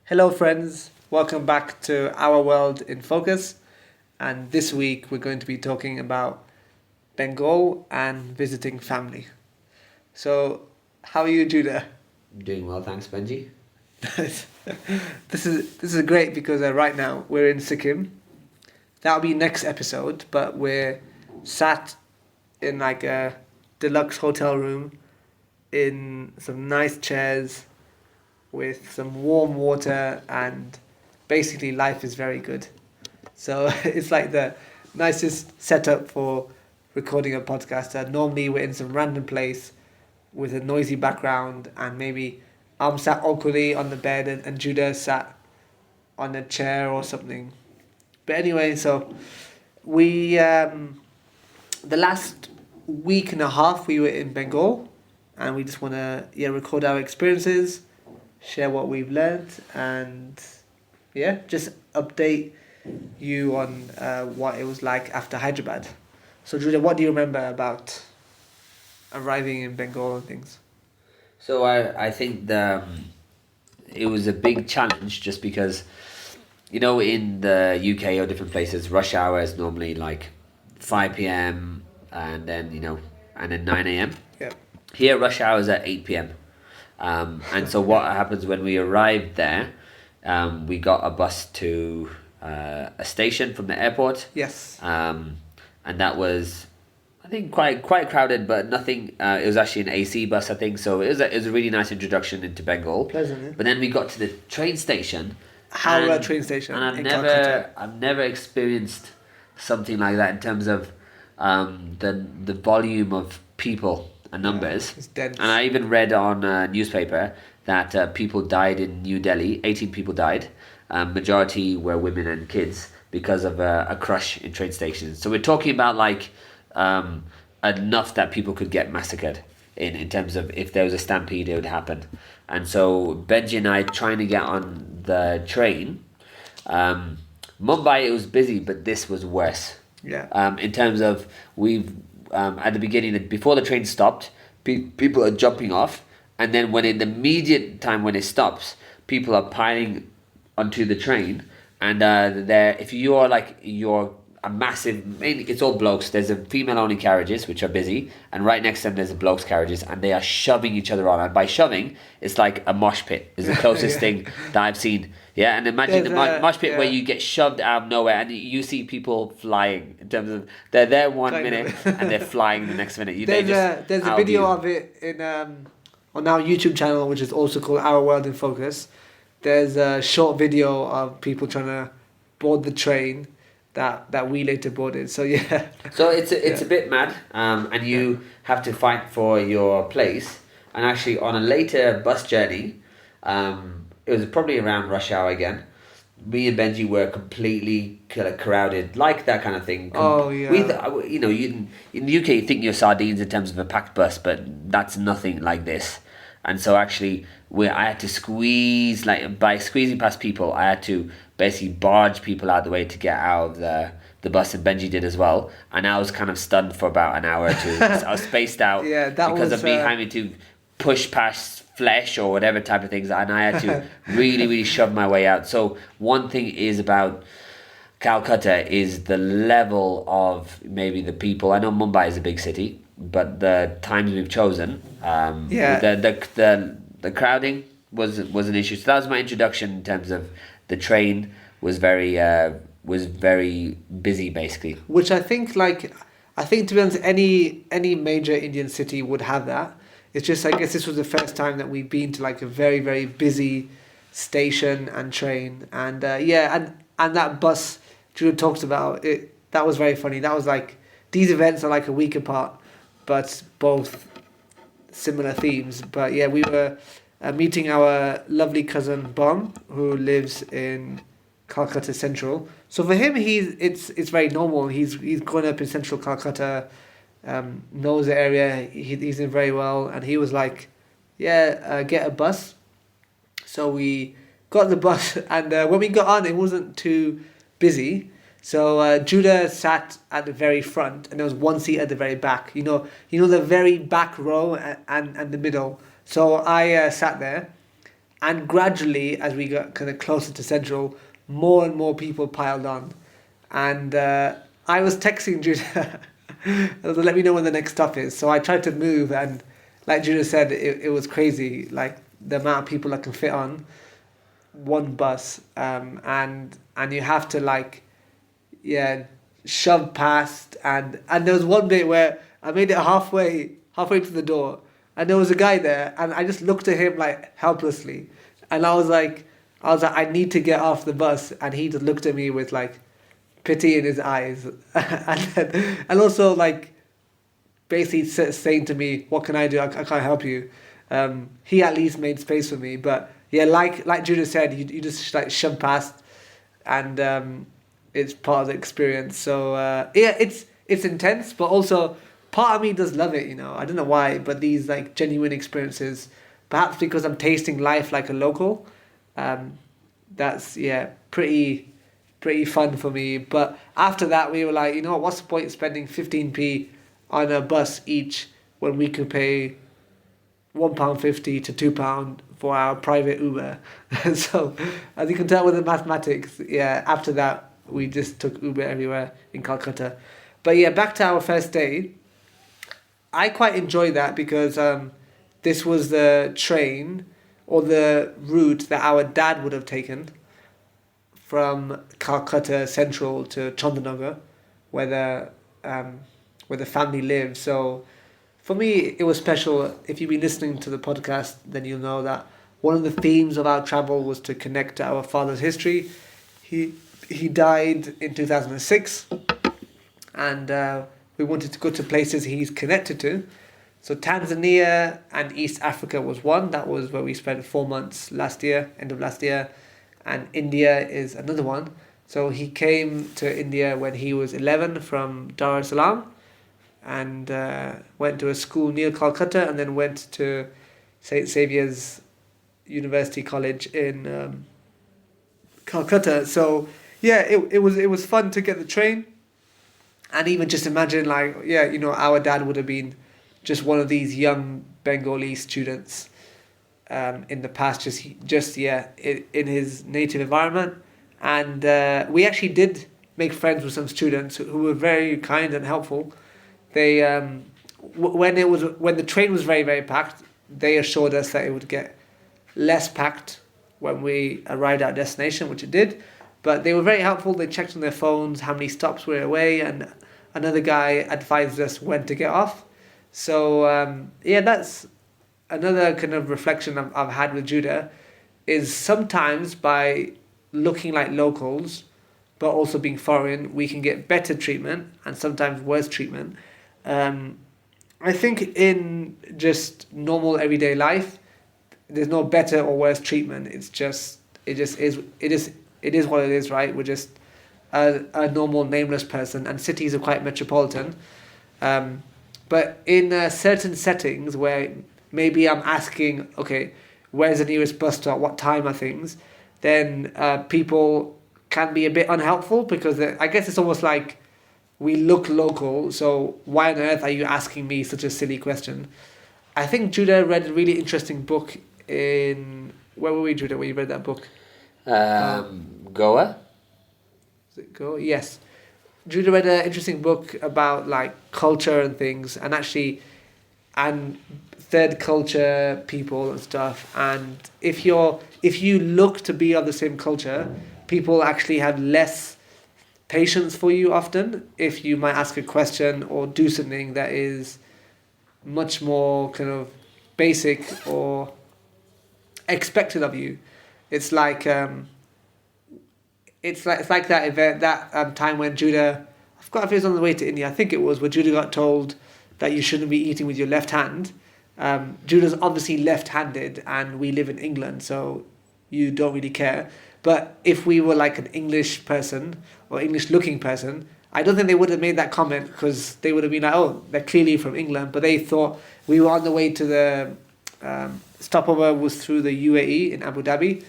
Hello, friends. Welcome back to Our World in Focus. And this week we're going to be talking about Bengal and visiting family. So, how are you, Judah? Doing well, thanks, Benji. This is great because right now we're in Sikkim. That'll be next episode, but we're sat in like a deluxe hotel room in some nice chairs with some warm water, and basically life is very good. So it's like the nicest setup for recording a podcast. Normally we're in some random place with a noisy background, and maybe I'm sat awkwardly on the bed, and Judah sat on a chair or something. But anyway, so we the last week and a half we were in Bengal, and we just want to record our experiences, share what we've learned, and just update you on what it was like after Hyderabad. So Julia, what do you remember about arriving in Bengal and things? So I think it was a big challenge just because, in the UK or different places, rush hour is normally like 5 p.m. and then 9 a.m. Yeah. Here, rush hour is at 8 p.m. And so what happens when we arrived there, we got a bus to a station from the airport. Yes. And that was, I think, quite crowded, but nothing. It was actually an AC bus, I think. So it was a really nice introduction into Bengal. Pleasant. Yeah? But then we got to the train station. How about train station? And in Calcutta? I've never experienced something like that in terms of the volume of people and numbers. It's dense. And I even read on a newspaper that people died in New Delhi. 18 people died. Majority were women and kids because of a crush in train stations. So we're talking about like enough that people could get massacred in terms of if there was a stampede, it would happen. And so Benji and I trying to get on the train. Mumbai, it was busy, but this was worse. Yeah. In terms of we've at the beginning, before the train stopped, people are jumping off, and then when in the immediate time when it stops, people are piling onto the train, and there, if you are like you're a massive, mainly it's all blokes. There's a female only carriages which are busy, and right next to them there's a blokes carriages, and they are shoving each other on. And by shoving, it's like a mosh pit. Is the closest Yeah. thing that I've seen. Yeah, and imagine There's the mosh pit yeah. where you get shoved out of nowhere, and you see people flying. In terms of they're there one Kind of. minute and they're flying the next minute. They There's a out video you. of it in on our YouTube channel, which is also called Our World in Focus. There's a short video of people trying to board the train that we later boarded. So yeah. So it's Yeah. a bit mad, and you have to fight for your place. And actually, on a later bus journey, it was probably around rush hour again. Me and Benji were completely kind of crowded, like that kind of thing. Oh, yeah. You in the UK you think you're sardines in terms of a packed bus, but that's nothing like this. And so actually, I had to squeeze, like by squeezing past people, I had to basically barge people out of the way to get out of the bus, and Benji did as well. And I was kind of stunned for about an hour or two. I was spaced out Yeah, that because was, of me having to push past flesh or whatever type of things, and I had to really shove my way out. So one thing is about Calcutta is the level of maybe the people. I know Mumbai is a big city, but the times we've chosen, Yeah. the crowding was an issue. So that was my introduction in terms of the train was very busy basically. Which I think to be honest, any major Indian city would have that. It's just I guess this was the first time that we've been to like a very very busy station and train, and and that bus Drew talks about it. That was very funny. That was like these events are like a week apart, but both similar themes. But yeah, we were meeting our lovely cousin Bom, who lives in Calcutta Central. So for him, it's very normal. He's grown up in Central Calcutta, knows the area. He's in very well, and he was like, "Yeah, get a bus." So we got the bus, and when we got on, it wasn't too busy. So Judah sat at the very front, and there was one seat at the very back. You know the very back row and the middle. So I sat there, And gradually, as we got kind of closer to Central, more and more people piled on. And I was texting Judah, let me know when the next stop is. So I tried to move, and like Judah said, it was crazy, like the amount of people I can fit on one bus, and you have to like, yeah, shove past, and there was one bit where I made it halfway to the door, and there was a guy there, and I just looked at him like helplessly, and I was like, I need to get off the bus, and he just looked at me with like pity in his eyes, and also like basically saying to me, "What can I do? I can't help you." He at least made space for me, but yeah, like Judah said, you just like shove past, and it's part of the experience. So yeah, it's intense, but also part of me does love it. I don't know why, but these like genuine experiences, perhaps because I'm tasting life like a local. That's yeah, pretty fun for me. But after that, we were like, what's the point of spending 15p on a bus each when we could pay £1.50 to £2 for our private Uber? So as you can tell with the mathematics, yeah, after that we just took Uber everywhere in Calcutta. But yeah, back to our first day. I quite enjoyed that because this was the train or the route that our dad would have taken from Calcutta Central to Chandannagar, where the family lives. So for me, it was special. If you've been listening to the podcast, then you'll know that one of the themes of our travel was to connect to our father's history. He died in 2006, and we wanted to go to places he's connected to. So Tanzania and East Africa was one. That was where we spent 4 months last year, end of last year. And India is another one. So he came to India when he was 11 from Dar es Salaam, and went to a school near Kolkata, and then went to St. Saviour's University College in Calcutta. So yeah, it was fun to get the train, and even just imagine like, yeah, our dad would have been just one of these young Bengali students in the past, just in his native environment. And we actually did make friends with some students who were very kind and helpful. They when the train was very, very packed, they assured us that it would get less packed when we arrived at our destination, which it did. But they were very helpful. They checked on their phones how many stops were away, and another guy advised us when to get off. So yeah, that's another kind of reflection I've had with Judah, is sometimes by looking like locals but also being foreign, we can get better treatment and sometimes worse treatment. I think in just normal everyday life, there's no better or worse treatment. It just is what it is, right? We're just a normal nameless person, and cities are quite metropolitan. But in certain settings where maybe I'm asking, okay, where's the nearest bus stop? What time are things? Then people can be a bit unhelpful, because I guess it's almost like we look local, so why on earth are you asking me such a silly question? I think Judah read a really interesting book in... Where were we, Judah, when you read that book? Goa? Is it Goa? Yes. Judah read an interesting book about like culture and things, and third culture people and stuff. And if you look to be of the same culture, people actually have less patience for you often if you might ask a question or do something that is much more kind of basic or expected of you. It's like that event, that time when Judah, I forgot if it was on the way to India, I think it was, where Judah got told that you shouldn't be eating with your left hand. Judah's obviously left-handed, and we live in England, so you don't really care. But if we were like an English person or English-looking person, I don't think they would have made that comment, because they would have been like, oh, they're clearly from England. But they thought we were on the way to the stopover was through the UAE in Abu Dhabi.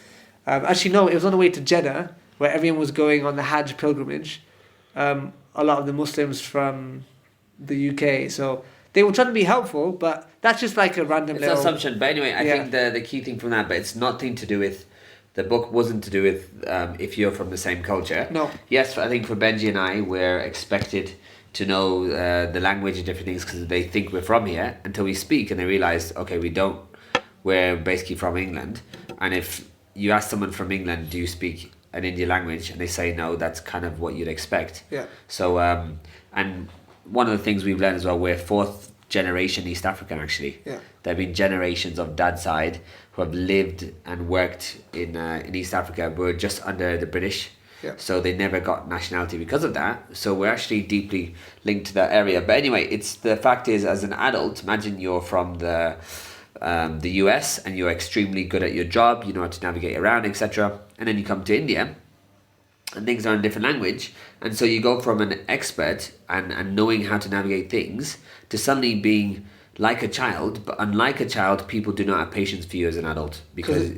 Actually, no, it was on the way to Jeddah, where everyone was going on the Hajj pilgrimage. A lot of the Muslims from the UK. So they were trying to be helpful, but that's just like a random It's an little assumption, but anyway, I Yeah. think the key thing from that, but it's nothing to do with. The book wasn't to do with if you're from the same culture. No. Yes, I think for Benji and I, we're expected to know the language and different things because they think we're from here until we speak and they realize, okay, we don't. We're basically from England, and if you ask someone from England, do you speak an Indian language, and they say no, that's kind of what you'd expect. Yeah. So, and one of the things we've learned as well, we're fourth generation East African actually. Yeah. There have been generations of dad's side who have lived and worked in East Africa. We're just under the British. Yeah. So they never got nationality because of that. So we're actually deeply linked to that area. But anyway, it's the fact is, as an adult, imagine you're from the US and you're extremely good at your job, you know how to navigate around, etc. And then you come to India and things are in a different language. And so you go from an expert and knowing how to navigate things to suddenly being like a child, but unlike a child, people do not have patience for you as an adult because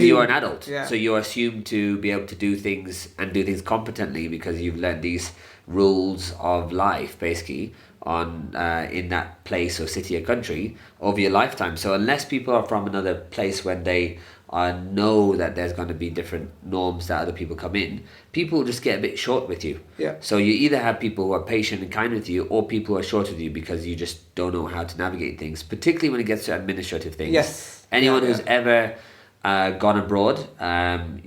you are an adult. Yeah. So you're assumed to be able to do things and do things competently because you've learned these rules of life basically on in that place or city or country over your lifetime. So unless people are from another place when they know that there's going to be different norms that other people come in, people just get a bit short with you. Yeah. So you either have people who are patient and kind with you, or people who are short with you because you just don't know how to navigate things, particularly when it gets to administrative things. Yes. Anyone Yeah, who's ever gone abroad,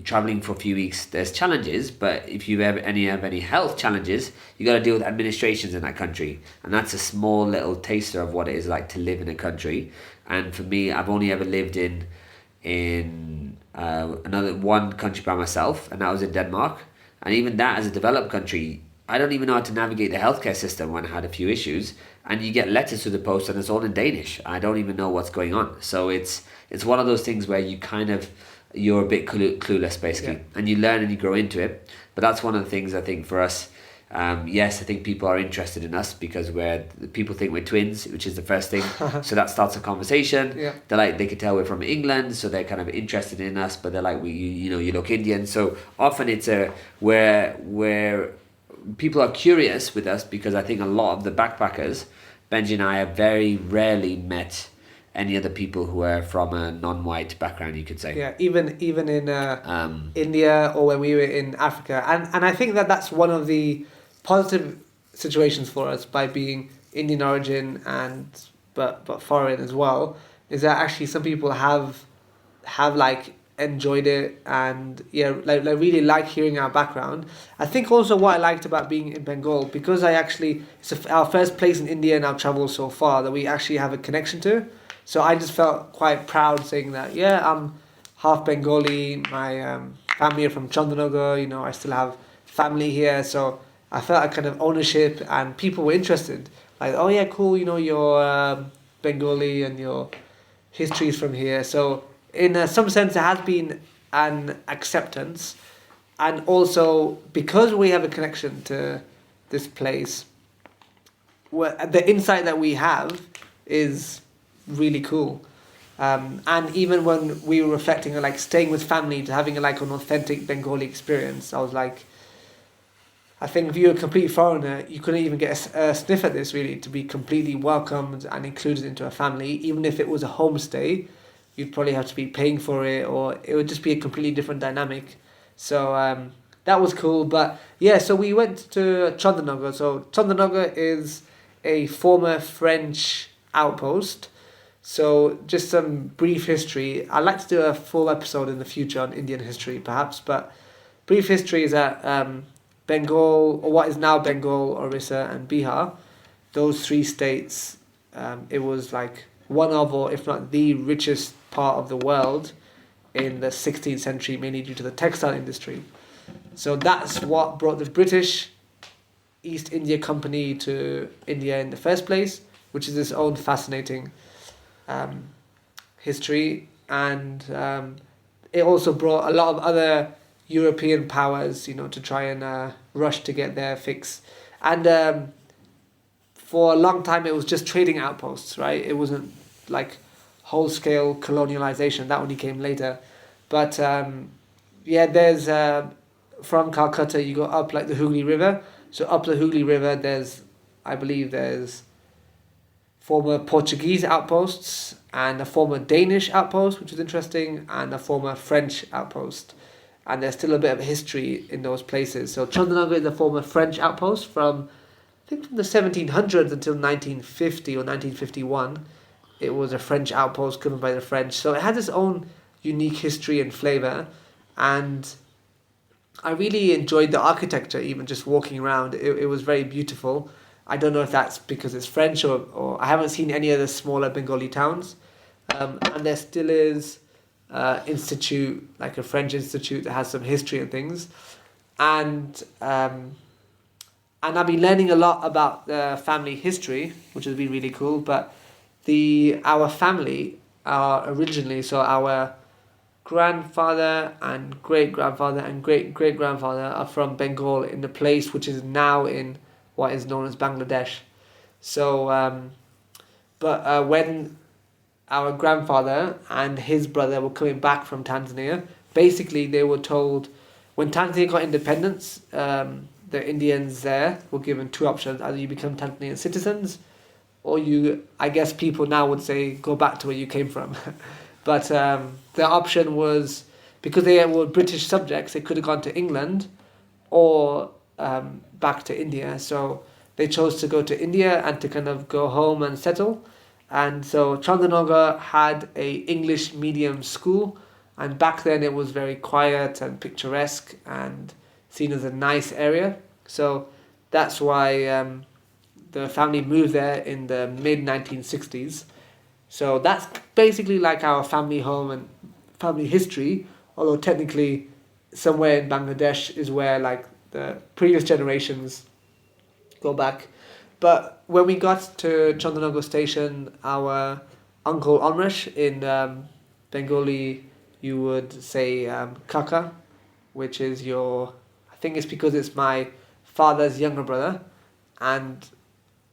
traveling for a few weeks, there's challenges, but if you have any health challenges, you got to deal with administrations in that country, and that's a small little taster of what it is like to live in a country. And for me, I've only ever lived in another one country by myself, and that was in Denmark. And even that, as a developed country, I don't even know how to navigate the healthcare system when I had a few issues. And you get letters to the post, and it's all in Danish. I don't even know what's going on. So it's one of those things where you're a bit clueless basically, Yeah. and you learn and you grow into it. But that's one of the things I think for us. Yes, I think people are interested in us because people think we're twins, which is the first thing. So that starts a conversation. Yeah. They can tell we're from England, so they're kind of interested in us. But they're like, you look Indian. So often it's where people are curious with us because I think a lot of the backpackers, Benji and I, have very rarely met any other people who are from a non-white background, you could say. Yeah, even in India or when we were in Africa, and I think that's one of the positive situations for us by being Indian origin but foreign as well, is that actually some people have like enjoyed it and like really like hearing our background. I think also what I liked about being in Bengal, because it's our first place in India and I've travelled so far, that we actually have a connection to. So I just felt quite proud saying that, I'm half Bengali, my family are from Chandannagar, I still have family here. So I felt a kind of ownership and people were interested. Like, oh yeah, cool, you're Bengali and your history is from here. So in some sense there has been an acceptance. And also because we have a connection to this place, the insight that we have is really cool. And even when we were reflecting on like staying with family to having an authentic Bengali experience, I was like, I think if you're a complete foreigner, you couldn't even get a sniff at this really, to be completely welcomed and included into a family. Even if it was a homestay, you'd probably have to be paying for it, or it would just be a completely different dynamic. So that was cool. But yeah, so we went to Chandannagar. So Chandannagar is a former French outpost. So just some brief history. I'd like to do a full episode in the future on Indian history perhaps, but brief history is that Bengal, or what is now Bengal, Orissa and Bihar, those three states, it was like one of, or if not the richest part of the world in the 16th century, mainly due to the textile industry. So that's what brought the British East India Company to India in the first place, which is its own fascinating history. And it also brought a lot of other European powers, to try and rush to get their fix. And for a long time it was just trading outposts, right? It wasn't like whole-scale colonialization. That only came later. But there's from Calcutta you go up like the Hooghly River. So up the Hooghly River I believe there's former Portuguese outposts and a former Danish outpost, which is interesting, and a former French outpost. And there's still a bit of history in those places. So Chandannagar is a former French outpost from, I think, from the 1700s until 1950 or 1951. It was a French outpost governed by the French. So it has its own unique history and flavour. And I really enjoyed the architecture, even just walking around. It was very beautiful. I don't know if that's because it's French or I haven't seen any of the smaller Bengali towns. And there still is institute, like a French institute that has some history and things. And I've been learning a lot about the family history, which has been really cool. But our family are originally, so our grandfather and great grandfather and great great grandfather are from Bengal, in the place which is now in what is known as Bangladesh. So, when our grandfather and his brother were coming back from Tanzania, basically they were told, when Tanzania got independence, the Indians there were given two options: either you become Tanzanian citizens, or you, I guess people now would say, go back to where you came from. But the option was, because they were British subjects, they could have gone to England or back to India. So they chose to go to India and to kind of go home and settle. And so Chandannagar had a English medium school, and back then it was very quiet and picturesque and seen as a nice area. So that's why the family moved there in the mid 1960s. So that's basically like our family home and family history, although technically somewhere in Bangladesh is where like the previous generations go back. But when we got to Chandannagar station, our uncle Amresh, in Bengali you would say Kaka, which is your, I think it's because it's my father's younger brother. And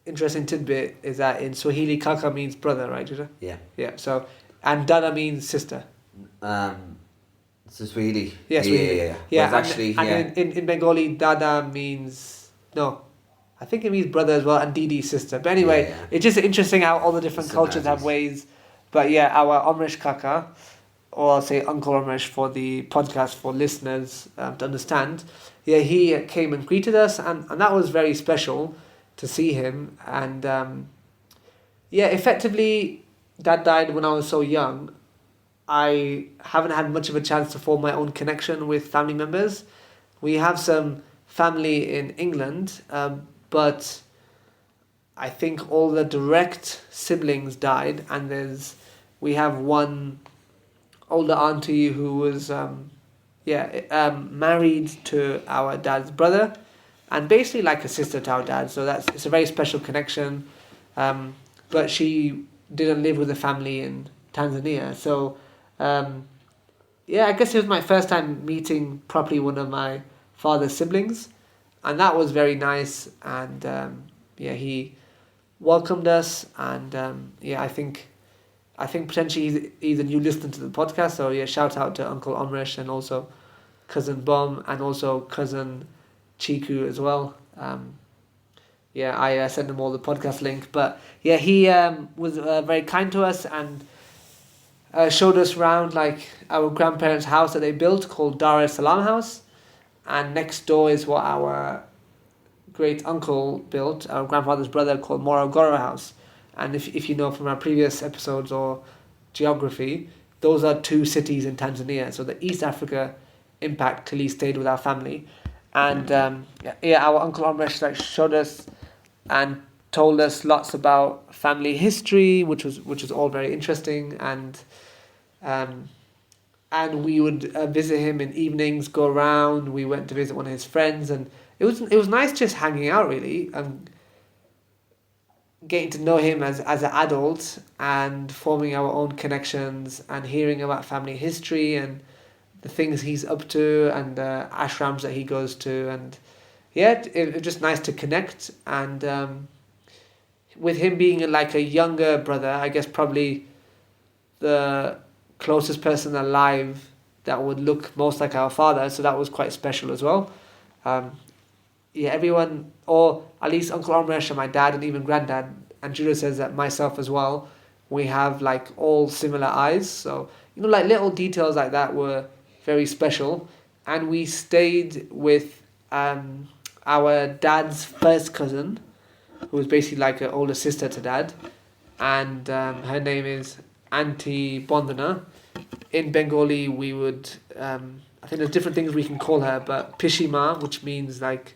interesting tidbit is that in Swahili, Kaka means brother, right, Judah? Yeah. Yeah, so, and Dada means sister. So Swahili. Yeah, Swahili. Yeah, Well, actually, and in Bengali, Dada means, no, I think it means brother as well, and Didi sister. But anyway, it's just interesting how all the different cultures have ways. But yeah, our Amrish Kaka, or I'll say Uncle Amrish for the podcast for listeners to understand. Yeah, he came and greeted us, and that was very special to see him. And effectively, Dad died when I was so young. I haven't had much of a chance to form my own connection with family members. We have some family in England, but I think all the direct siblings died, and we have one older auntie who was married to our dad's brother, and basically like a sister to our dad. So it's a very special connection. But she didn't live with the family in Tanzania. So I guess it was my first time meeting properly one of my father's siblings, and that was very nice. And he welcomed us, and I think potentially he's a new listener to the podcast. So shout out to Uncle Amrish, and also cousin Bom, and also cousin Chiku as well. I sent him all the podcast link. But he was very kind to us, and showed us around like our grandparents' house that they built called Dar es Salaam House, and next door is what our great uncle built, our grandfather's brother, called Morogoro House. And if you know from our previous episodes or geography, those are two cities in Tanzania. So the East Africa impact clearly stayed with our family. And our Uncle Amresh showed us and told us lots about family history, which was all very interesting. And we would visit him in evenings, go around. We went to visit one of his friends, and it was nice just hanging out, really, and getting to know him as an adult, and forming our own connections, and hearing about family history and the things he's up to, and the ashrams that he goes to. And it was just nice to connect. And with him being like a younger brother, I guess probably the closest person alive that would look most like our father, so that was quite special as well. Everyone, or at least Uncle Amresh and my dad and even granddad, and Judah says that myself as well, we have like all similar eyes. So, like little details like that were very special. And we stayed with our dad's first cousin, who was basically like an older sister to dad. And her name is Auntie Bondana. In Bengali, we would, I think there's different things we can call her, but Pishima, which means like,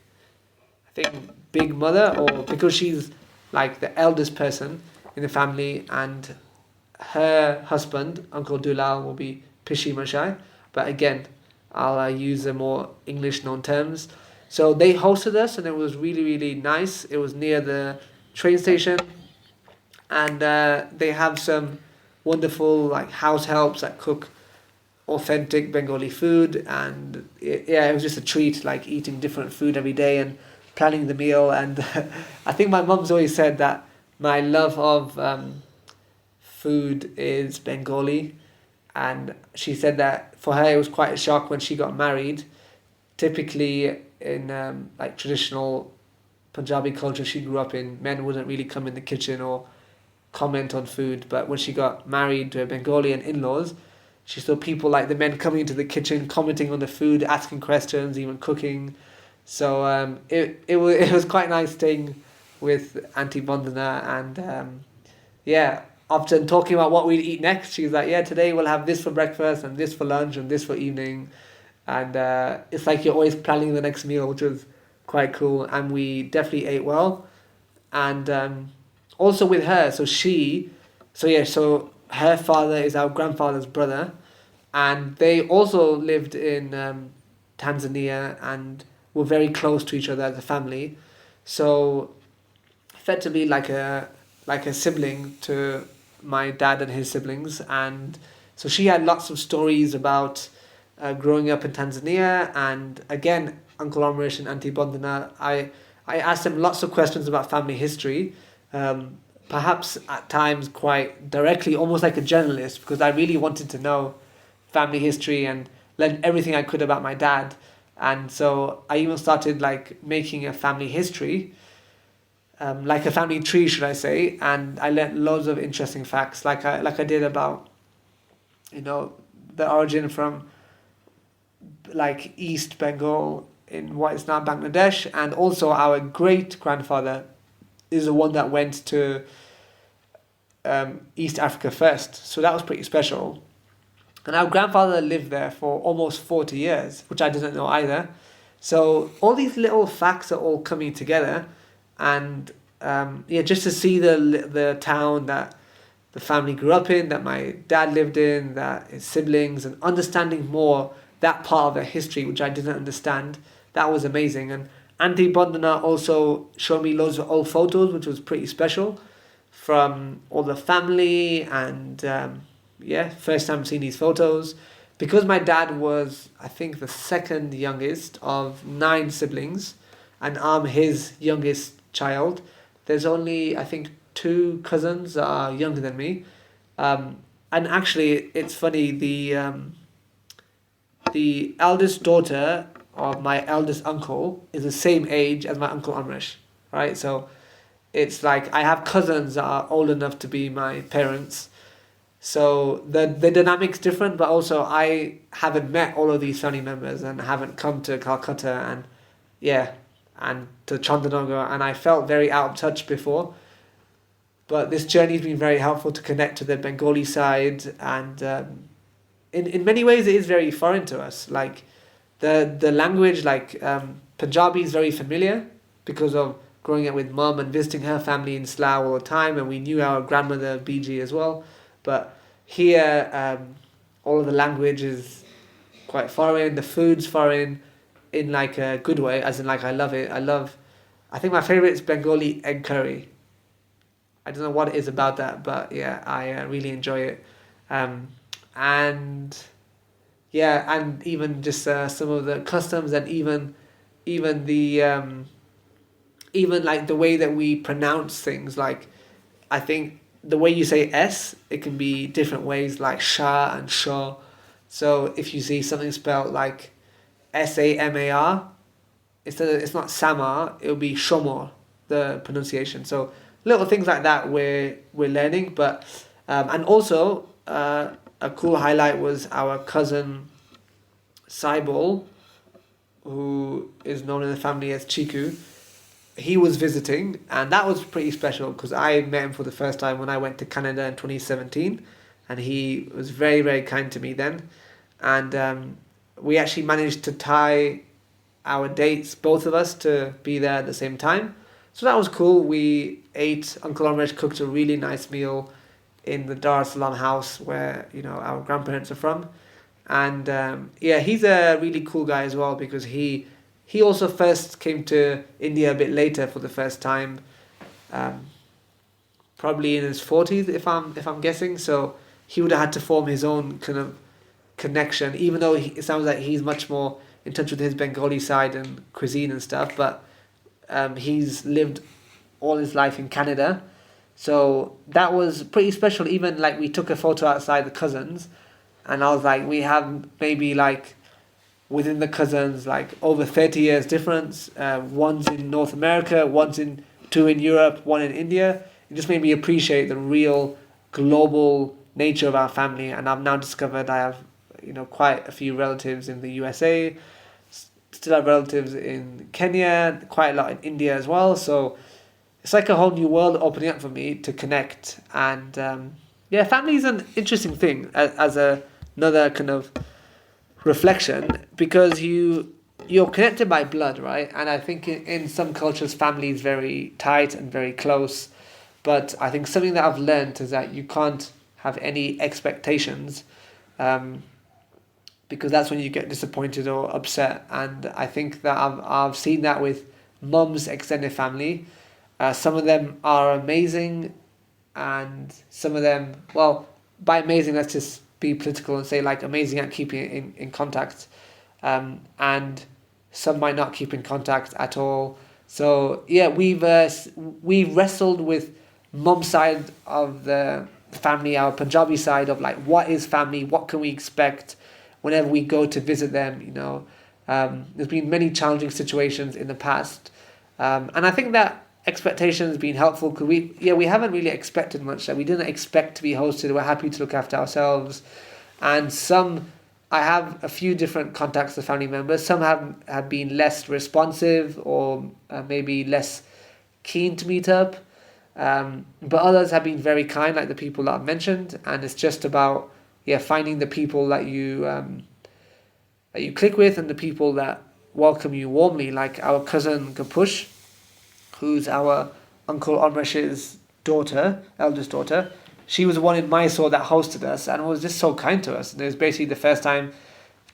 I think big mother, or because she's like the eldest person in the family, and her husband, Uncle Dulal, will be Pishima Shai. But again, I'll use the more English known terms. So they hosted us, and it was really, really nice. It was near the train station, and they have some wonderful like house helps that cook authentic Bengali food, and it was just a treat, like eating different food every day and planning the meal. And I think my mum's always said that my love of food is Bengali, and she said that for her it was quite a shock when she got married. Typically in like traditional Punjabi culture she grew up in, men wouldn't really come in the kitchen or comment on food, but when she got married to a Bengali and in-laws, she saw people like the men coming into the kitchen, commenting on the food, asking questions, even cooking. So it was quite nice staying with Auntie Bandana, and yeah, often talking about what we'd eat next. She's like, yeah, today we'll have this for breakfast and this for lunch and this for evening, and it's like you're always planning the next meal, which was quite cool. And we definitely ate well, and also with her. So her father is our grandfather's brother, and they also lived in Tanzania and were very close to each other as a family. So effectively like a sibling to my dad and his siblings. And so she had lots of stories about growing up in Tanzania. And again, Uncle Omrish and Auntie Bondana, I asked them lots of questions about family history, perhaps at times quite directly, almost like a journalist, because I really wanted to know family history and learn everything I could about my dad. And so I even started like making a family history, like a family tree, should I say? And I learned loads of interesting facts, like I did about, the origin from like East Bengal in what is now Bangladesh, and also our great grandfather is the one that went to East Africa first. So that was pretty special. And our grandfather lived there for almost 40 years, which I didn't know either. So all these little facts are all coming together, and just to see the town that the family grew up in, that my dad lived in, that his siblings, and understanding more that part of their history, which I didn't understand, that was amazing. And Auntie Bondana also showed me loads of old photos, which was pretty special, from all the family. And first time seeing these photos. Because my dad was, I think, the second youngest of 9 siblings, and I'm his youngest child, there's only, I think, 2 cousins that are younger than me. And actually, it's funny, the eldest daughter of my eldest uncle is the same age as my Uncle Amrish, right? So it's like I have cousins that are old enough to be my parents. So the dynamic's different, but also I haven't met all of these family members and haven't come to Calcutta and to Chandannagar, and I felt very out of touch before. But this journey's been very helpful to connect to the Bengali side, and in many ways it is very foreign to us. Like the language, like Punjabi is very familiar because of growing up with mum and visiting her family in Slough all the time, and we knew our grandmother BG as well. But here, all of the language is quite foreign. The food's foreign, in like a good way, as in like I love it. I think my favorite is Bengali egg curry. I don't know what it is about that, but yeah, I really enjoy it. And even just some of the customs, and even the even like the way that we pronounce things. Like I think the way you say S, it can be different ways, like Shah and Shaw. So if you see something spelled like Samar, it's not Samar, it'll be Shomor, the pronunciation. So little things like that we're learning. But and also a cool highlight was our cousin Saibol, who is known in the family as Chiku. He was visiting, and that was pretty special because I met him for the first time when I went to Canada in 2017, and he was very, very kind to me then. And we actually managed to tie our dates, both of us, to be there at the same time. So that was cool. We ate, Uncle Omresh cooked a really nice meal in the Dar es Salaam house where, our grandparents are from. And yeah, he's a really cool guy as well because he also first came to India a bit later for the first time, um, probably in his 40s if I'm guessing. So he would have had to form his own kind of connection, even though it sounds like he's much more in touch with his Bengali side and cuisine and stuff. But he's lived all his life in Canada, so that was pretty special. Even like we took a photo outside the cousins, and I was like, we have maybe like within the cousins like over 30 years difference. One's in North America, two in Europe, one in India. It just made me appreciate the real global nature of our family, and I've now discovered I have quite a few relatives in the USA, still have relatives in Kenya, quite a lot in India as well. So it's like a whole new world opening up for me to connect. And yeah, family is an interesting thing as another kind of reflection because you're connected by blood, right? And I think in some cultures, family is very tight and very close. But I think something that I've learned is that you can't have any expectations, because that's when you get disappointed or upset. And I think that I've seen that with mum's extended family. Some of them are amazing, and some of them, well, by amazing, let's just be political and say like amazing at keeping in contact, and some might not keep in contact at all. So yeah, we've wrestled with mum's side of the family, our Punjabi side of like what is family, what can we expect whenever we go to visit them. There's been many challenging situations in the past, and I think that expectation has been helpful because we haven't really expected much. Like we didn't expect to be hosted. We're happy to look after ourselves, and I have a few different contacts of family members. Some have been less responsive or maybe less keen to meet up, but others have been very kind, like the people that I've mentioned. And it's just about finding the people that you click with and the people that welcome you warmly, like our cousin Gapush, who's our Uncle Omresh's eldest daughter. She was the one in Mysore that hosted us and was just so kind to us. And it was basically the first time,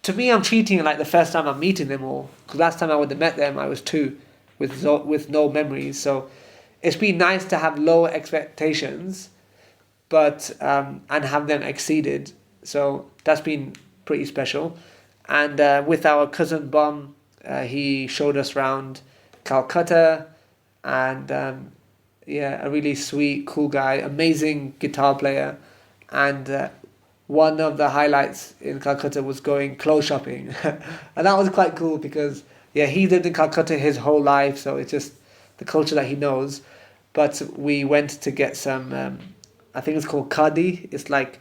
to me, I'm treating it like the first time I'm meeting them all. Because last time I would have met them, I was 2, with no memories. So it's been nice to have low expectations, but and have them exceeded. So that's been pretty special. And with our cousin Bum, he showed us around Calcutta, and a really sweet, cool guy, amazing guitar player. And one of the highlights in Calcutta was going clothes shopping. And that was quite cool because he lived in Calcutta his whole life, so it's just the culture that he knows. But we went to get some, I think it's called khadi. It's like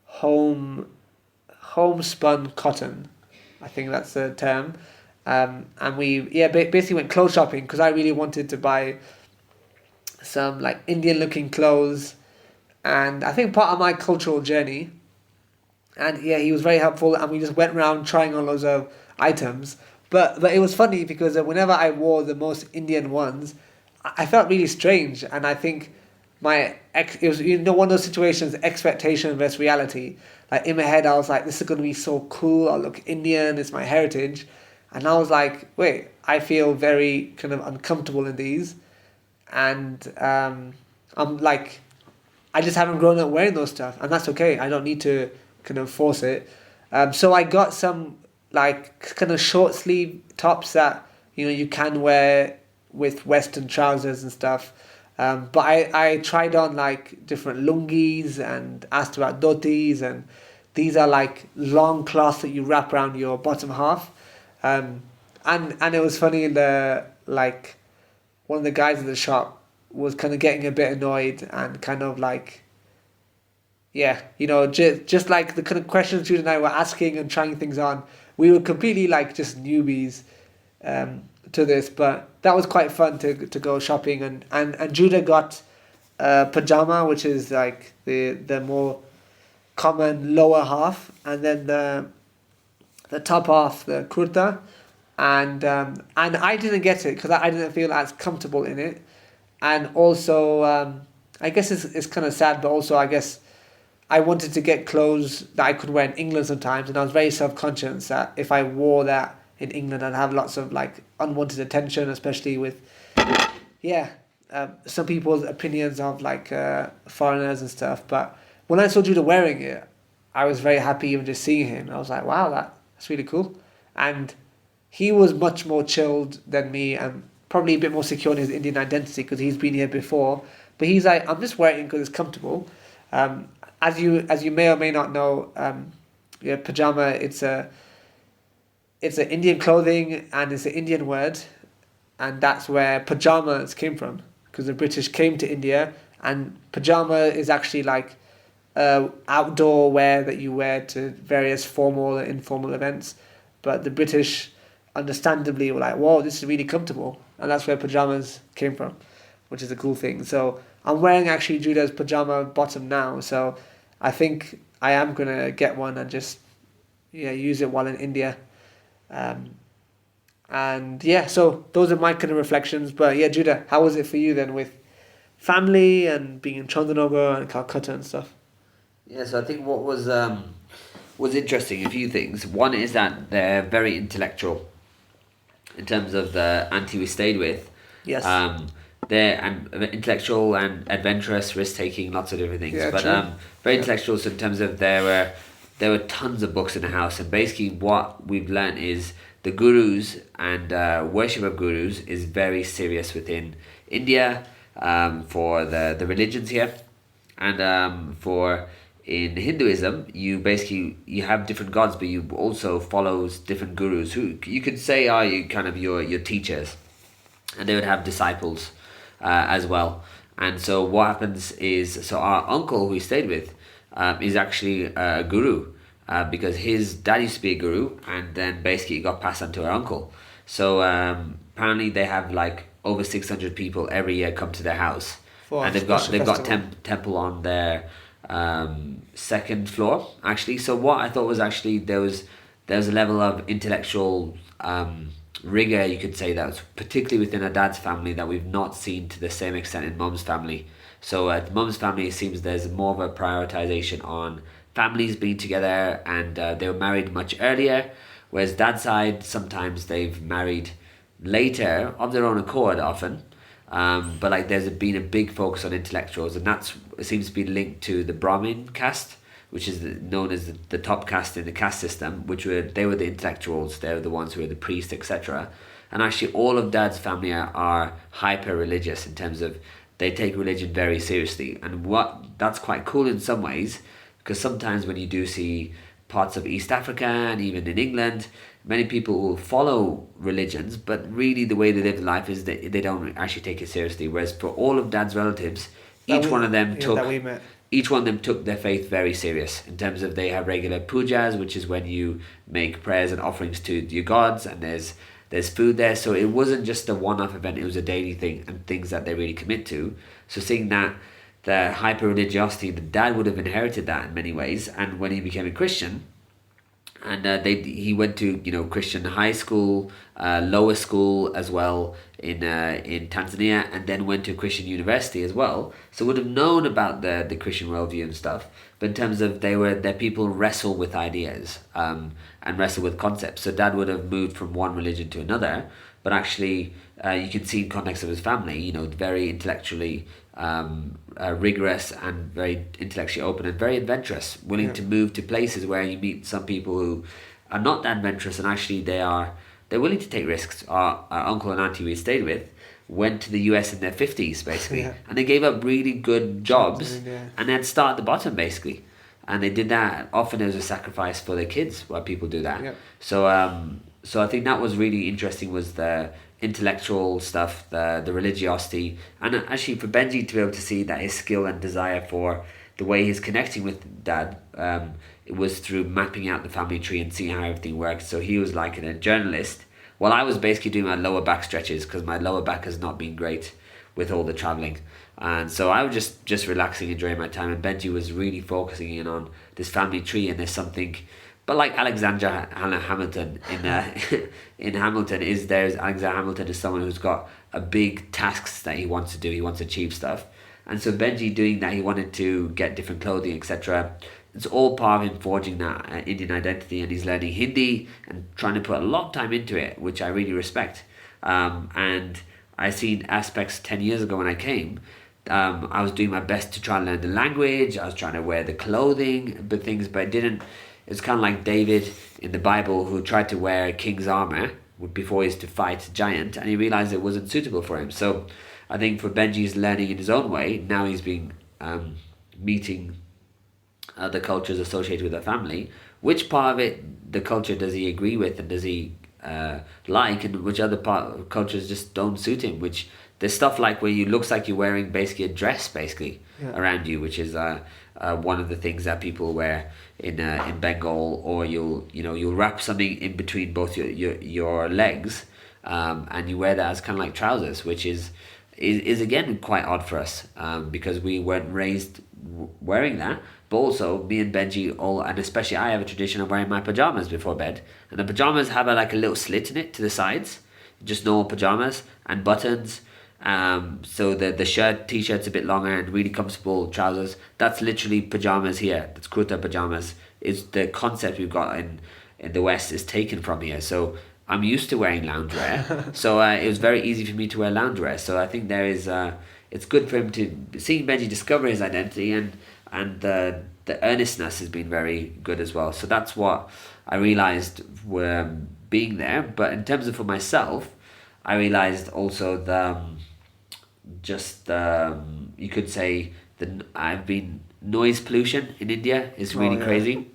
homespun cotton. I think that's the term. And we basically went clothes shopping because I really wanted to buy some like Indian looking clothes, and I think part of my cultural journey. And he was very helpful, and we just went around trying on loads of items. But it was funny because whenever I wore the most Indian ones, I felt really strange. And I think it was one of those situations, expectation versus reality. Like in my head I was like, this is going to be so cool, I'll look Indian, it's my heritage. And I was like, wait, I feel very kind of uncomfortable in these. And I'm like, I just haven't grown up wearing those stuff. And that's okay. I don't need to kind of force it. So I got some like kind of short sleeve tops that, you can wear with Western trousers and stuff. But I tried on like different lungis and asked about dhotis. And these are like long cloths that you wrap around your bottom half. And it was funny, one of the guys in the shop was kind of getting a bit annoyed and kind of like, yeah, just like the kind of questions Jude and I were asking and trying things on, we were completely like just newbies to this, but that was quite fun to go shopping, and Judah got pajama, which is like the more common lower half, and then the top half, the kurta, and I didn't get it because I didn't feel as comfortable in it, and also I guess it's kind of sad, but also I guess I wanted to get clothes that I could wear in England sometimes, and I was very self-conscious that if I wore that in England, I'd have lots of like unwanted attention, especially with, yeah, some people's opinions of like foreigners and stuff. But when I saw Judah wearing it, I was very happy even just seeing him. I was like, wow, that's really cool. And he was much more chilled than me and probably a bit more secure in his Indian identity because he's been here before. But he's like, I'm just wearing it because it's comfortable. As you may or may not know, yeah, pajama, it's an Indian clothing and it's an Indian word, and that's where pajamas came from because the British came to India, and pajama is actually like outdoor wear that you wear to various formal and informal events, but the British understandably were like, whoa, this is really comfortable, and that's where pajamas came from, which is a cool thing. So I'm wearing actually Judah's pajama bottom now, so I think I am gonna get one and just use it while in India. And yeah, so those are my kind of reflections. But yeah, Judah, how was it for you then with family and being in Chandannagar and Calcutta and stuff? Yeah, so I think what was interesting, a few things. One is that they're very intellectual in terms of the auntie we stayed with. Yes. They're intellectual and adventurous, risk taking, lots of different things. Yeah, but true. very intellectual. So in terms of there were tons of books in the house, and basically what we've learned is the gurus and worship of gurus is very serious within India, for the religions here, and for in Hinduism you have different gods, but you also follows different gurus who you could say are you kind of your teachers, and they would have disciples as well. And so what happens is, so our uncle who we stayed with is actually a guru, because his dad used to be a guru, and then basically it got passed on to our uncle. So apparently they have like over 600 people every year come to their house, For and a they've got festival. temple on their second floor actually. So what I thought was actually there was a level of intellectual rigor, you could say, that was particularly within our dad's family that we've not seen to the same extent in mum's family. So at mum's family, it seems there's more of a prioritization on families being together, and they were married much earlier, whereas dad's side, sometimes they've married later of their own accord often. But like there's been a big focus on intellectuals, and that's it seems to be linked to the Brahmin caste, which is known as the top caste in the caste system, which they were the intellectuals, they were the ones who were the priests, etc. And actually all of dad's family are hyper religious in terms of they take religion very seriously, and what that's quite cool in some ways, because sometimes when you do see parts of East Africa and even in England, many people will follow religions, but really the way they live life is that they don't actually take it seriously. Whereas for all of dad's relatives, each one of them That we met. each one of them took their faith very serious in terms of they have regular pujas, which is when you make prayers and offerings to your gods, and there's food there. So it wasn't just a one-off event, it was a daily thing and things that they really commit to. So seeing that the hyper religiosity, the dad would have inherited that in many ways, and when he became a Christian, and he went to Christian high school, lower school as well in Tanzania, and then went to Christian university as well. So would have known about the Christian worldview and stuff. But in terms of their people wrestle with ideas, and wrestle with concepts. So dad would have moved from one religion to another, but actually you can see in context of his family, very intellectually rigorous and very intellectually open and very adventurous, willing to move to places where you meet some people who are not that adventurous, and actually they're willing to take risks. Our uncle and auntie we stayed with went to the US in their 50s basically, Yeah. and they gave up really good jobs, Yeah. and they'd start at the bottom basically, and they did that often as a sacrifice for their kids, why people do that. Yep. So I think that was really interesting, was the intellectual stuff, the religiosity, and actually for Benji to be able to see that his skill and desire for the way he's connecting with dad, it was through mapping out the family tree and seeing how everything worked. So he was like a journalist, while I was basically doing my lower back stretches because my lower back has not been great with all the traveling. And so I was just relaxing, enjoying my time, and Benji was really focusing in on this family tree. And there's something, but like Alexander Hamilton in Hamilton there's Alexander Hamilton is someone who's got a big tasks that he wants to do. He wants to achieve stuff, and so Benji doing that, he wanted to get different clothing, etc. It's all part of him forging that Indian identity, and he's learning Hindi and trying to put a lot of time into it, which I really respect. And I seen aspects 10 years ago when I came. I was doing my best to try and learn the language. I was trying to wear the clothing, but it didn't. It's kind of like David in the Bible who tried to wear a king's armor before he used to fight a giant, and he realized it wasn't suitable for him. So I think for Benji's learning in his own way, now he's been meeting the cultures associated with the family. Which part of it, the culture, does he agree with, and does he like, and which other part of cultures just don't suit him? Which there's stuff like where you looks like you're wearing basically a dress around you, which is one of the things that people wear in Bengal, or you'll wrap something in between both your legs, and you wear that as kind of like trousers, which is again quite odd for us, because we weren't raised wearing that. But also me and Benji and especially I have a tradition of wearing my pajamas before bed, and the pajamas have a little slit in it to the sides, just normal pajamas and buttons. So the shirt, t-shirt's a bit longer, and really comfortable trousers. That's literally pajamas here. That's kurta pajamas. Is the concept we've got in the West is taken from here. So I'm used to wearing loungewear. So it was very easy for me to wear loungewear. So I think there is it's good for him to seeing Benji discover his identity, and the earnestness has been very good as well. So that's what I realized being there. But in terms of for myself, I realized also you could say I've been noise pollution in India is really crazy,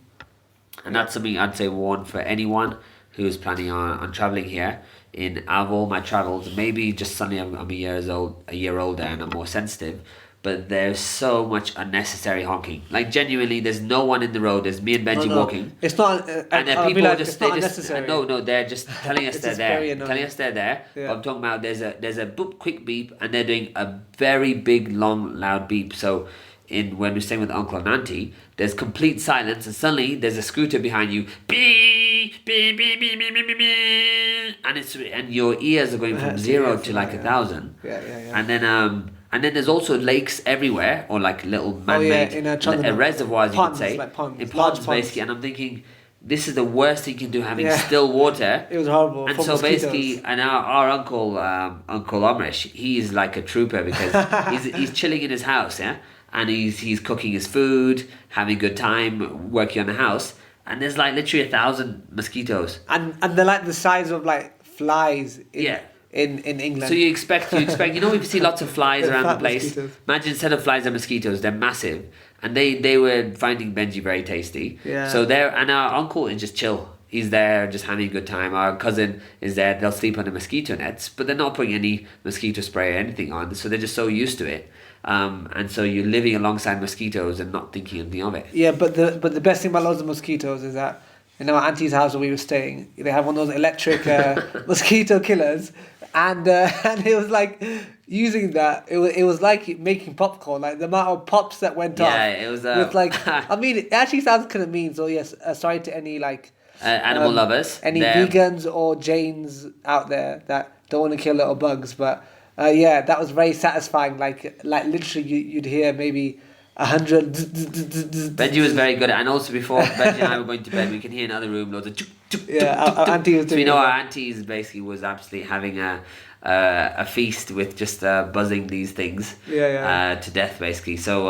and that's something I'd say warn for anyone who's planning on traveling here. Out of all my travels, maybe just suddenly I'm a year older and I'm more sensitive, but there's so much unnecessary honking. Like genuinely, there's no one in the road. There's me and Benji walking. It's not, and then people they're just telling us they're there, telling us they're there. Yeah. But I'm talking about there's a boop, quick beep, and they're doing a very big, long, loud beep. So when we're staying with uncle and auntie, there's complete silence, and suddenly there's a scooter behind you, beep, beep, beep, beep, beep, beep, beep, and your ears are going from 0 to like 1,000. Yeah. And then there's also lakes everywhere, or like little man-made reservoirs, ponds, you could say. like ponds. In ponds, basically. And I'm thinking, this is the worst thing you can do, having still water. It was horrible. And so mosquitoes. Basically, and our uncle, Uncle Omrish, he's like a trooper because he's chilling in his house, yeah? And he's cooking his food, having a good time, working on the house. And there's like literally 1,000 mosquitoes. And they're like the size of like flies in England. So you expect we see lots of flies around the place. Mosquitoes. Imagine instead of flies are mosquitoes, they're massive. And they were finding Benji very tasty. Yeah. So and our uncle is just chill. He's there just having a good time. Our cousin is there, they'll sleep on the mosquito nets, but they're not putting any mosquito spray or anything on, so they're just so used to it. And so you're living alongside mosquitoes and not thinking anything of it. Yeah, but the best thing about loads of mosquitoes is that in our auntie's house where we were staying, they have one of those electric mosquito killers, and it was like using that. It was like making popcorn. Like the amount of pops that went off. Yeah, it was. With like, I mean, it actually sounds kind of mean. So yes, sorry to any like animal lovers, any vegans or Jains out there that don't want to kill little bugs, but. That was very satisfying. Like literally, you'd hear maybe 100. Benji was very good, and also before Benji and I were going to bed, we can hear in another room loads of. Our auntie was doing. So our aunties basically was absolutely having a feast with just buzzing these things to death, basically. So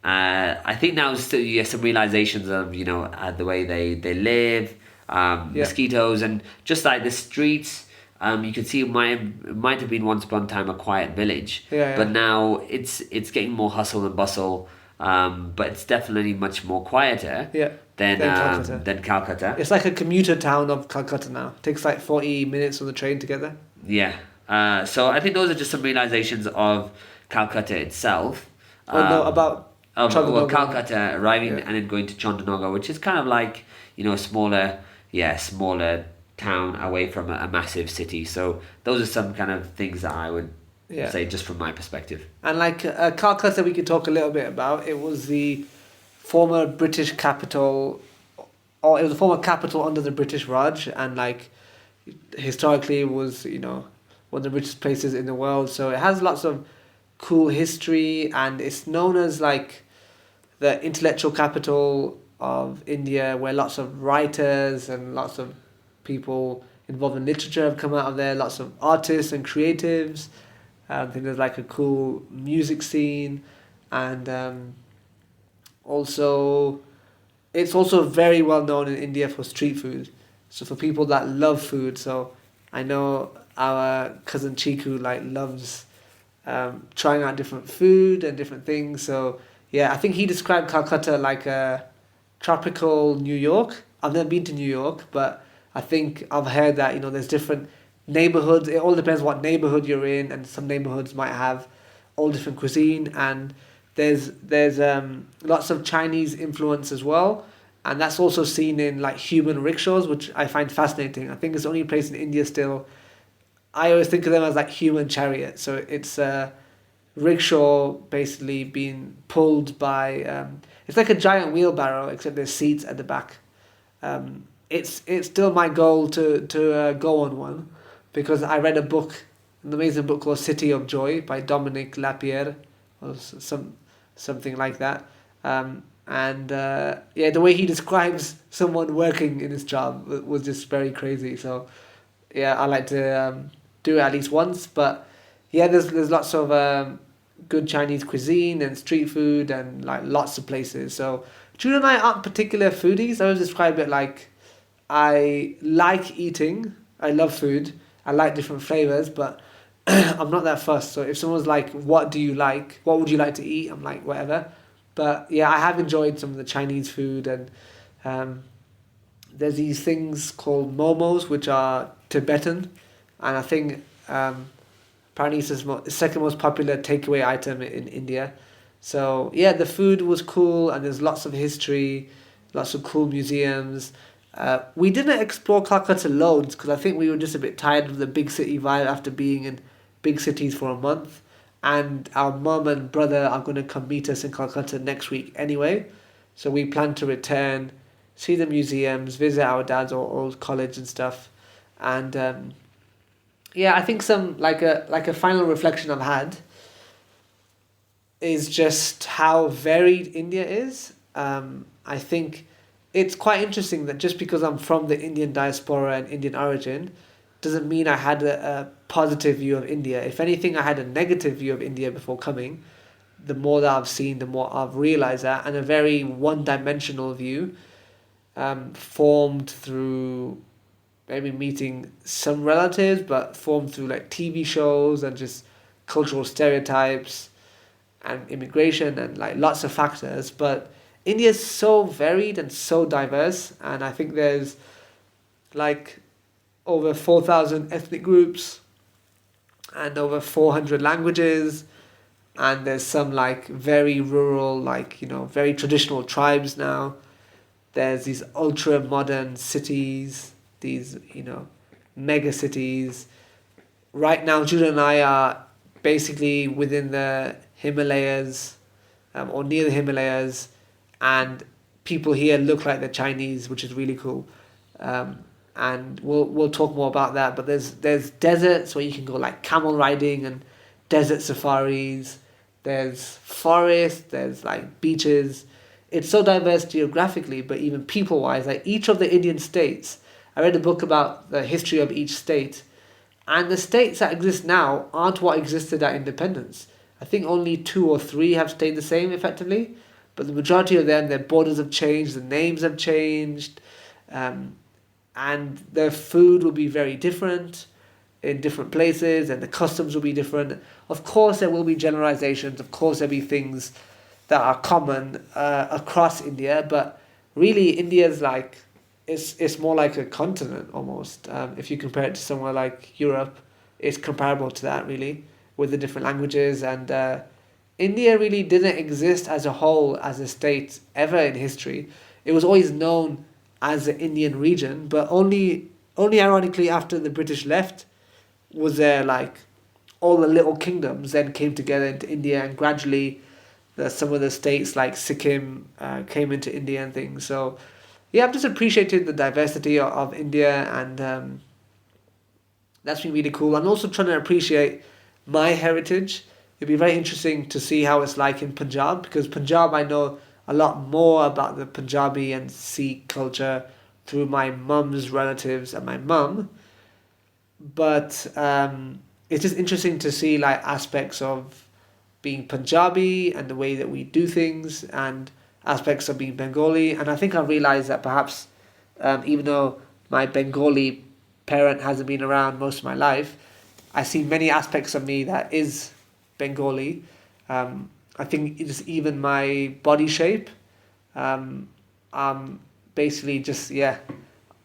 I think now still some realizations of the way they live, mosquitoes, and just like the streets. You can see it might have been once upon a time a quiet village, but now it's getting more hustle and bustle. But it's definitely much more quieter than Calcutta. It's like a commuter town of Calcutta now. It takes like 40 minutes on the train to get there. Yeah. So I think those are just some realizations of Calcutta itself. Oh no, Um, about well, Chandannagar. Calcutta arriving Yeah. and then going to Chandannagar, which is kind of like a smaller, yeah, smaller town away from a massive city. So those are some kind of things that I would Yeah. say just from my perspective. And like Calcutta, we could talk a little bit about. It was the former British capital, or it was the former capital under the British Raj, and like historically it was one of the richest places in the world. So it has lots of cool history, and it's known as like the intellectual capital of India, where lots of writers and lots of people involved in literature have come out of there. Lots of artists and creatives. I think there's like a cool music scene, and also it's also very well known in India for street food. So for people that love food, so I know our cousin Chiku like loves trying out different food and different things. So yeah, I think he described Calcutta like a tropical New York. I've never been to New York, but I think I've heard that there's different neighborhoods. It all depends what neighborhood you're in, and some neighborhoods might have all different cuisine, and there's lots of Chinese influence as well, and that's also seen in like human rickshaws, which I find fascinating. I think it's the only place in India still. I always think of them as like human chariots. So it's a rickshaw basically being pulled by. It's like a giant wheelbarrow, except there's seats at the back. It's still my goal to go on one, because I read a book, an amazing book called City of Joy by Dominic Lapierre, or something like that. And yeah, the way he describes someone working in his job was just very crazy. So yeah, I like to do it at least once. But yeah, there's lots of good Chinese cuisine and street food and like lots of places. So Jude and I aren't particular foodies. I would describe it like I like eating. I love food. I like different flavors, but I'm not that fussed. So if someone's like, "What do you like? What would you like to eat?" I'm like, "Whatever." But yeah, I have enjoyed some of the Chinese food, and um, there's these things called momos, which are Tibetan, and I think apparently it's the second most popular takeaway item in India. So yeah, the food was cool, and there's lots of history, lots of cool museums. We didn't explore Calcutta loads because I think we were just a bit tired of the big city vibe after being in big cities for a month. And our mum and brother are going to come meet us in Calcutta next week anyway. So we plan to return, see the museums, visit our dad's old college and stuff. And yeah, I think some like a final reflection I've had is just how varied India is. I think it's quite interesting that just because I'm from the Indian diaspora and Indian origin, doesn't mean I had a positive view of India. If anything, I had a negative view of India before coming. The more that I've seen, the more I've realized that, and a very one-dimensional view, formed through maybe meeting some relatives, but formed through like TV shows and just cultural stereotypes and immigration and like lots of factors. But India is so varied and so diverse, and I think there's like over 4,000 ethnic groups and over 400 languages, and there's some like very rural, like very traditional tribes now. There's these ultra modern cities, these mega cities. Right now Judah and I are basically within the Himalayas, or near the Himalayas, and people here look like the Chinese, which is really cool. Um, and we'll talk more about that. But there's deserts where you can go like camel riding and desert safaris. There's forests. There's like beaches. It's so diverse geographically, but even people wise. Like each of the Indian states, I read a book about the history of each state, and the states that exist now aren't what existed at independence. I think only two or three have stayed the same effectively, but the majority of them, their borders have changed, the names have changed, um, and their food will be very different in different places, and the customs will be different. Of course, there will be generalizations. Of course, there'll be things that are common across India, but really, India's like it's more like a continent almost. If you compare it to somewhere like Europe, is comparable to that, really, with the different languages. And India really didn't exist as a whole, as a state, ever in history. It was always known as the Indian region, but only ironically after the British left was there like all the little kingdoms then came together into India, and gradually some of the states like Sikkim came into India and things. So yeah, I've just appreciated the diversity of India, and that's been really cool. I'm also trying to appreciate my heritage. It'd be very interesting to see how it's like in Punjab, because Punjab, I know a lot more about the Punjabi and Sikh culture through my mum's relatives and my mum. But it's just interesting to see like aspects of being Punjabi and the way that we do things, and aspects of being Bengali. And I think I realized that perhaps, even though my Bengali parent hasn't been around most of my life, I see many aspects of me that is Bengali. I think it's even my body shape. Basically just, yeah,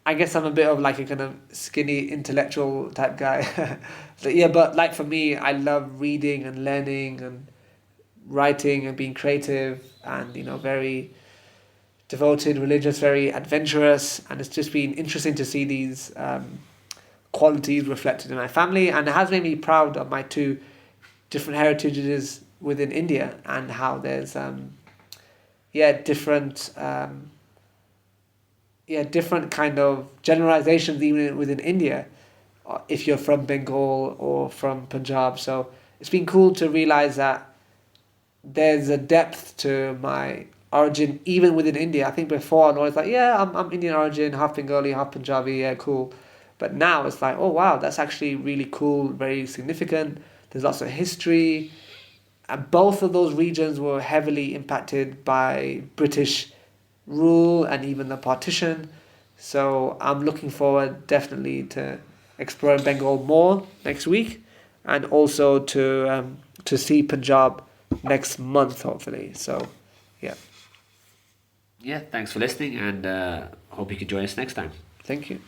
I guess I'm a bit of like a kind of skinny intellectual type guy. So, yeah, but like for me, I love reading and learning and writing and being creative, and very devoted, religious, very adventurous, and it's just been interesting to see these qualities reflected in my family, and it has made me proud of my two different heritages within India, and how there's different different kind of generalizations even within India, if you're from Bengal or from Punjab. So it's been cool to realize that there's a depth to my origin even within India. I think before I was like, yeah, I'm Indian origin, half Bengali, half Punjabi, yeah, cool. But now it's like, oh wow, that's actually really cool, very significant. There's lots of history. And both of those regions were heavily impacted by British rule and even the partition. So I'm looking forward definitely to exploring Bengal more next week, and also to see Punjab next month hopefully. So yeah, Yeah, thanks for listening, and hope you can join us next time. thank you.